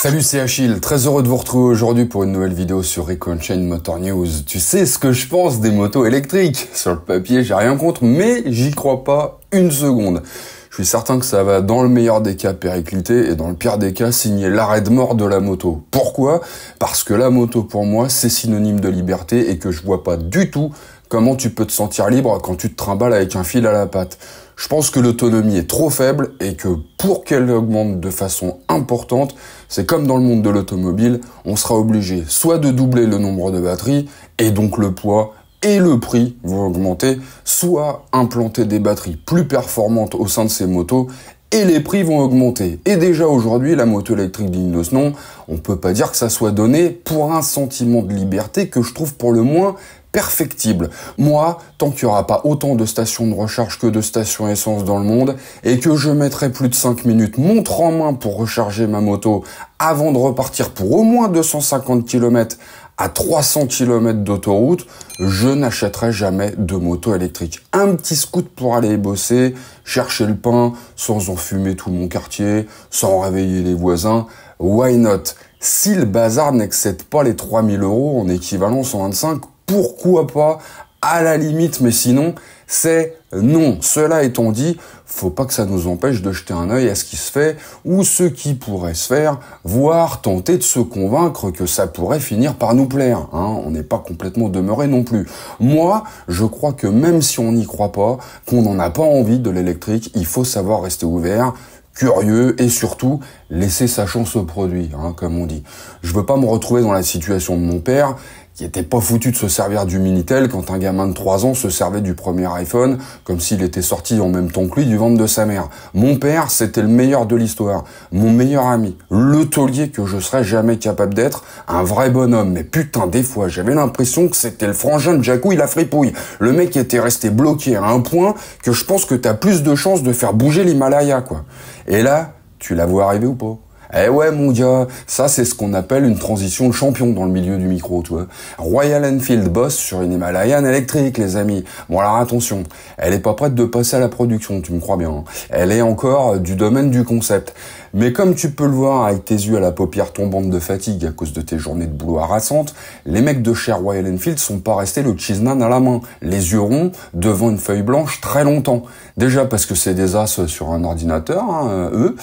Salut, c'est Achille, très heureux de vous retrouver aujourd'hui pour une nouvelle vidéo sur Rico Unchained Motor News. Tu sais ce que je pense des motos électriques? Sur le papier, j'ai rien contre, mais j'y crois pas une seconde. Je suis certain que ça va dans le meilleur des cas péricliter et dans le pire des cas signer l'arrêt de mort de la moto. Pourquoi? Parce que la moto pour moi c'est synonyme de liberté et que je vois pas du tout comment tu peux te sentir libre quand tu te trimbales avec un fil à la patte. Je pense que l'autonomie est trop faible et que pour qu'elle augmente de façon importante, c'est comme dans le monde de l'automobile, on sera obligé soit de doubler le nombre de batteries et donc le poids et le prix vont augmenter, soit implanter des batteries plus performantes au sein de ces motos et les prix vont augmenter. Et déjà aujourd'hui, la moto électrique digne de ce nom, on peut pas dire que ça soit donné pour un sentiment de liberté que je trouve pour le moins perfectible. Moi, tant qu'il n'y aura pas autant de stations de recharge que de stations essence dans le monde, et que je mettrai plus de 5 minutes montre en main pour recharger ma moto avant de repartir pour au moins 250 km à 300 km d'autoroute, je n'achèterai jamais de moto électrique. Un petit scoot pour aller bosser, chercher le pain, sans enfumer tout mon quartier, sans réveiller les voisins, why not? Si le bazar n'excède pas les 3000 € en équivalent 125, pourquoi pas, à la limite, mais sinon, c'est non. Cela étant dit, faut pas que ça nous empêche de jeter un œil à ce qui se fait, ou ce qui pourrait se faire, voire tenter de se convaincre que ça pourrait finir par nous plaire. On n'est pas complètement demeuré non plus. Moi, je crois que même si on n'y croit pas, qu'on n'en a pas envie de l'électrique, il faut savoir rester ouvert, curieux et surtout laisser sa chance au produit, comme on dit. Je veux pas me retrouver dans la situation de mon père, qui était pas foutu de se servir du Minitel quand un gamin de 3 ans se servait du premier iPhone, comme s'il était sorti en même temps que lui du ventre de sa mère. Mon père, c'était le meilleur de l'histoire, mon meilleur ami, le taulier que je serais jamais capable d'être, un vrai bonhomme. Mais putain, des fois, j'avais l'impression que c'était le frangin de Jacouille la fripouille. Le mec était resté bloqué à un point que je pense que t'as plus de chances de faire bouger l'Himalaya, quoi. Et là, tu la vois arriver ou pas? Eh ouais, mon gars, ça c'est ce qu'on appelle une transition champion dans le milieu du micro, tu vois. Royal Enfield bosse sur une Himalayan électrique, les amis. Bon alors attention, elle est pas prête de passer à la production, tu me crois bien. Elle est encore du domaine du concept. Mais comme tu peux le voir avec tes yeux à la paupière tombante de fatigue à cause de tes journées de boulot harassantes, les mecs de chez Royal Enfield sont pas restés le cheeseman à la main, les yeux ronds, devant une feuille blanche très longtemps. Déjà parce que c'est des as sur un ordinateur, eux,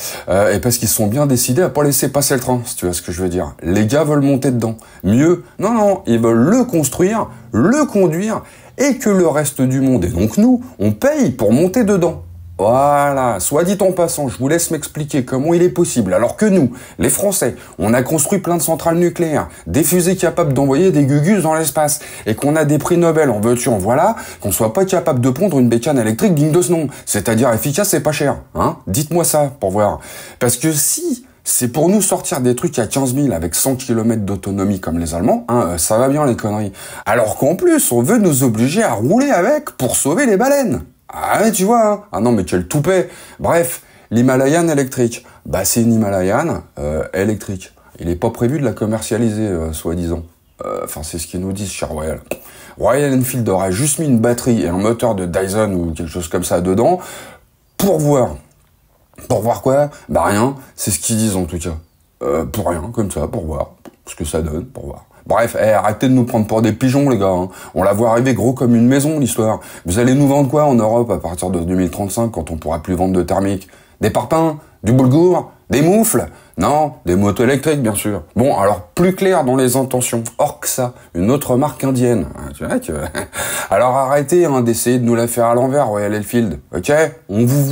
et parce qu'ils sont bien décidés à pas laisser passer le train, si tu vois ce que je veux dire. Les gars veulent monter dedans. Mieux, non, ils veulent le construire, le conduire, et que le reste du monde, et donc nous, on paye pour monter dedans. Voilà, soit dit en passant, je vous laisse m'expliquer comment il est possible, alors que nous, les Français, on a construit plein de centrales nucléaires, des fusées capables d'envoyer des gugus dans l'espace, et qu'on a des prix Nobel en veux-tu en voilà, qu'on soit pas capable de pondre une bécane électrique digne de ce nom, c'est-à-dire efficace et pas cher, Dites-moi ça, pour voir. Parce que si c'est pour nous sortir des trucs à 15 000 avec 100 km d'autonomie comme les Allemands, ça va bien les conneries. Alors qu'en plus, on veut nous obliger à rouler avec pour sauver les baleines. Ah ouais, tu vois, Ah non, mais quel toupet. Bref, l'Himalayan électrique. Bah, c'est une Himalayan électrique. Il est pas prévu de la commercialiser, soi-disant. Enfin, c'est ce qu'ils nous disent chez Royal. Royal Enfield aurait juste mis une batterie et un moteur de Dyson ou quelque chose comme ça dedans pour voir. Pour voir quoi? Bah rien, c'est ce qu'ils disent en tout cas. Pour rien, comme ça, pour voir ce que ça donne, pour voir. Bref, arrêtez de nous prendre pour des pigeons, les gars. On la voit arriver gros comme une maison, l'histoire. Vous allez nous vendre quoi en Europe à partir de 2035 quand on pourra plus vendre de thermique? Des parpaings? Du boulgour? Des moufles? Non, des motos électriques, bien sûr. Bon, alors, plus clair dans les intentions. Orxa, une autre marque indienne. Tu vois que... Alors arrêtez d'essayer de nous la faire à l'envers, Royal Enfield. Ok? On vous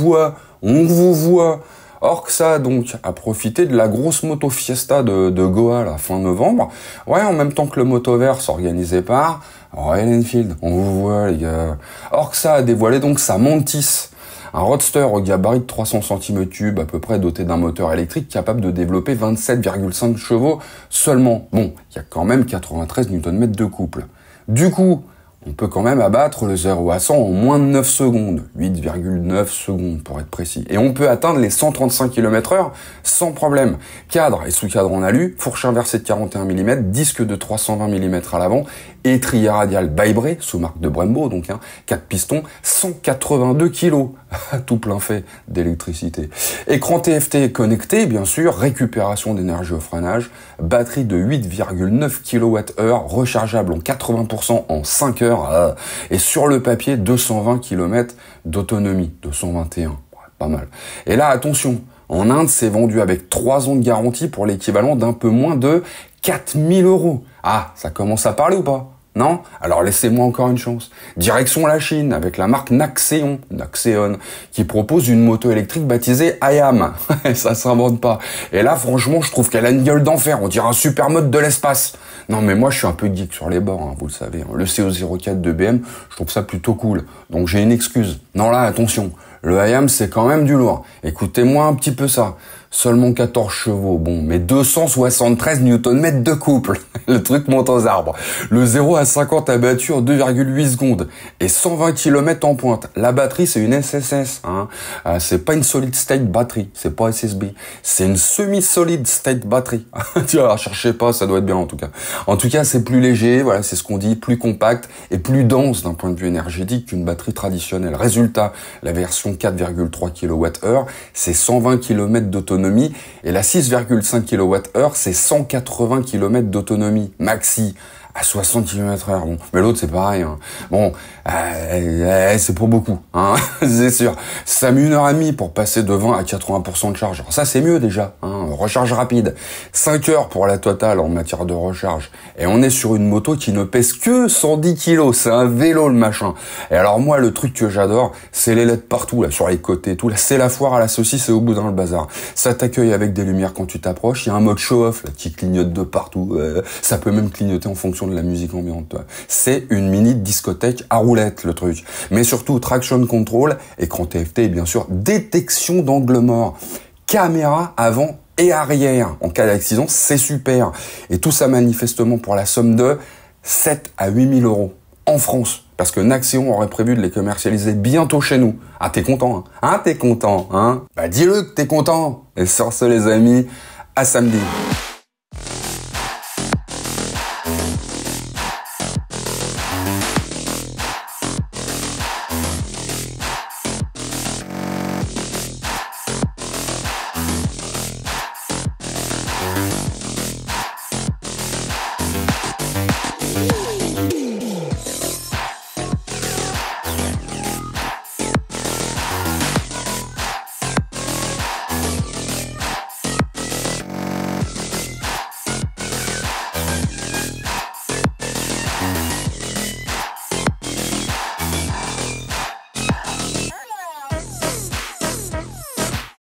voit. Orxa, donc, a profité de la grosse moto Fiesta de Goa, la fin novembre. Ouais, en même temps que le Motoverse organisé par Royal Enfield. On vous voit, les gars. Orxa a dévoilé donc sa Mantis. Un roadster au gabarit de 300 cm3, à peu près doté d'un moteur électrique capable de développer 27,5 chevaux seulement. Bon, il y a quand même 93 Nm de couple. Du coup, on peut quand même abattre le 0 à 100 en moins de 9 secondes, 8,9 secondes pour être précis. Et on peut atteindre les 135 km/h sans problème. Cadre et sous-cadre en alu, fourche inversée de 41 mm, disque de 320 mm à l'avant, étrier radial Bybré, sous marque de Brembo, donc 4 pistons, 182 kg. tout plein fait d'électricité. Écran TFT connecté, bien sûr, récupération d'énergie au freinage, batterie de 8,9 kWh, rechargeable en 80% en 5 heures, et sur le papier, 220 km d'autonomie, 221, ouais, pas mal. Et là, attention, en Inde, c'est vendu avec 3 ans de garantie pour l'équivalent d'un peu moins de 4000 €. Ah, ça commence à parler ou pas? Non? Alors laissez-moi encore une chance. Direction la Chine avec la marque Naxeon, qui propose une moto électrique baptisée IAM. Ça s'invente pas. Et là, franchement, je trouve qu'elle a une gueule d'enfer. On dirait un super mode de l'espace. Non, mais moi, je suis un peu geek sur les bords, hein, vous le savez. Hein. Le CO04 de BM, je trouve ça plutôt cool. Donc j'ai une excuse. Non, là, attention. Le IAM, c'est quand même du lourd. Écoutez-moi un petit peu ça. Seulement 14 chevaux, bon, mais 273 Nm de couple. Le truc monte aux arbres. Le 0 à 50 abattu en 2,8 secondes. Et 120 km en pointe. La batterie, c'est une SSS. Hein. C'est pas une solid state batterie. C'est pas SSB. C'est une semi-solid state batterie. Tu vois, cherchez pas, ça doit être bien en tout cas. En tout cas, c'est plus léger, voilà, c'est ce qu'on dit, plus compact et plus dense d'un point de vue énergétique qu'une batterie traditionnelle. Résultat, la version 4,3 kWh, c'est 120 km d'autonomie. Et la 6,5 kWh, c'est 180 km d'autonomie maxi à 60 km/h. Bon, mais l'autre c'est pareil. Hein. Bon, c'est pour beaucoup, hein, c'est sûr. Ça met 1h30 pour passer de 20 à 80% de charge. Alors ça c'est mieux déjà, hein, recharge rapide. 5 heures pour la totale en matière de recharge. Et on est sur une moto qui ne pèse que 110 kg. C'est un vélo le machin. Et alors moi le truc que j'adore, c'est les LED partout là, sur les côtés, tout là. C'est la foire à la saucisse et au boudin le bazar. Ça t'accueille avec des lumières quand tu t'approches. Il y a un mode show-off là qui clignote de partout. Ça peut même clignoter en fonction de la musique ambiante. C'est une mini discothèque à roulettes le truc. Mais surtout traction control, écran TFT et bien sûr détection d'angle mort, caméra avant et arrière. En cas d'accident, c'est super. Et tout ça manifestement pour la somme de 7 à 8 000 € en France. Parce que Naxeon aurait prévu de les commercialiser bientôt chez nous. Ah, t'es content, hein? Ah, t'es content, hein? Bah, dis-le que t'es content. Et sur ce, les amis, à samedi.